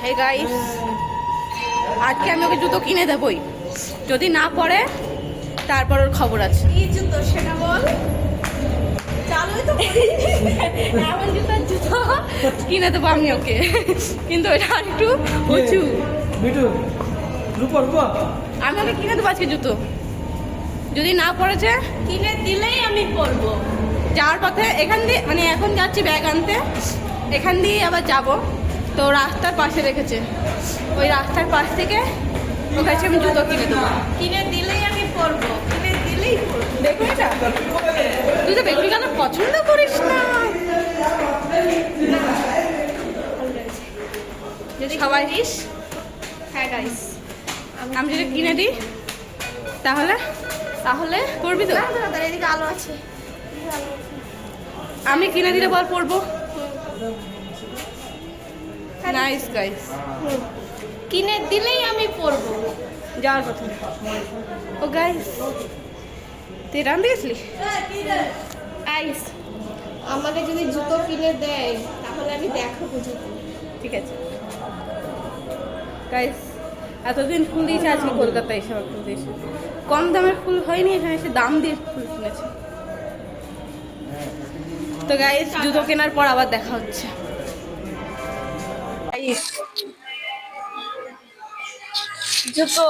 এই গাইস, আজকে আমি ওকে জুতো কিনে দেবই, যদি না পরে তারপর ওর খবর আছে। কি জুতো সেটা বল। চালুই তো এমন জুতার জুতো কিনে দেবো আমি ওকে, কিন্তু এটা একটু উঁচু। আমি ওকে কিনে দেবো আজকে জুতো, যদি না পড়েছে কিনে দিলেই আমি পরবো। যাওয়ার পথে এখান দিয়ে, মানে এখন যাচ্ছি ব্যাগ আনতে, এখান দিয়ে আবার যাব, তো রাস্তার পাশে রেখেছে, ওই রাস্তার পাশ থেকে ওর কাছে আমি জুতো কিনে দেবো। কিনে দিলেই আমি পরবো, কিনে দিলেই পরবো। দেখো এটা, তুই তো বেগুনি কালার পছন্দ করিস না। যদি সবাই দিস, হ্যাঁ গাইস, আমি যদি কিনে দিই তাহলে তাহলে পড়বি তো? এদিকে আলো আছে। আমি কিনে দিলে বল পড়বো। নাইস গাইস, কিনে দিলেই আমি পরবো। যাওয়ার কথা। ও গাইস, তুই রান দিয়েছিলি? গাইস, আমাকে যদি জুতো কিনে দেয় তাহলে আমি দেখাবো জুতো। ঠিক আছে গাইস, এতদিন ফুল দিয়েছে, আজকে কলকাতায় এসে ফুল দিয়েছে। কম দামের ফুল হয়নি, এখানে এসে দাম দিয়ে ফুল কিনেছে। তো গাইস, জুতো কেনার পর আবার দেখা হচ্ছে। জুতো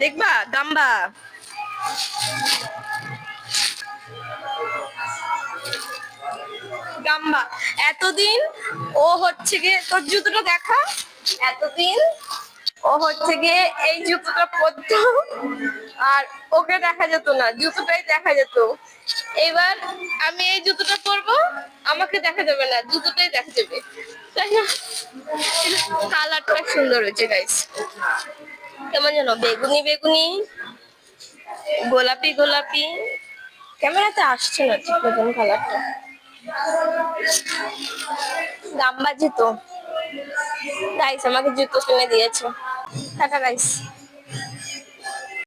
দেখবা, গাম্বা গাম্বা। এতদিন ও হচ্ছে গিয়ে, তোর জুতোটা দেখা, এতদিন ও হচ্ছে গিয়ে এই জুতোটা পরতো আর ওকে দেখা যেত না, জুতোটাই দেখা যেত। এবার আমি এই জুতোটা পরবো, আমাকে দেখা যাবে না, জুতোটাই দেখা যাবে, তাই না? কালারটা সুন্দর হয়েছে গাইস, কেমন যেন বেগুনি বেগুনি, গোলাপি গোলাপি, ক্যামেরাতে আসছে না ঠিক মতন কালারটা। গাম্বা জুতো গাইস আমাকে জুতো কিনে দিয়েছে। Tata guys.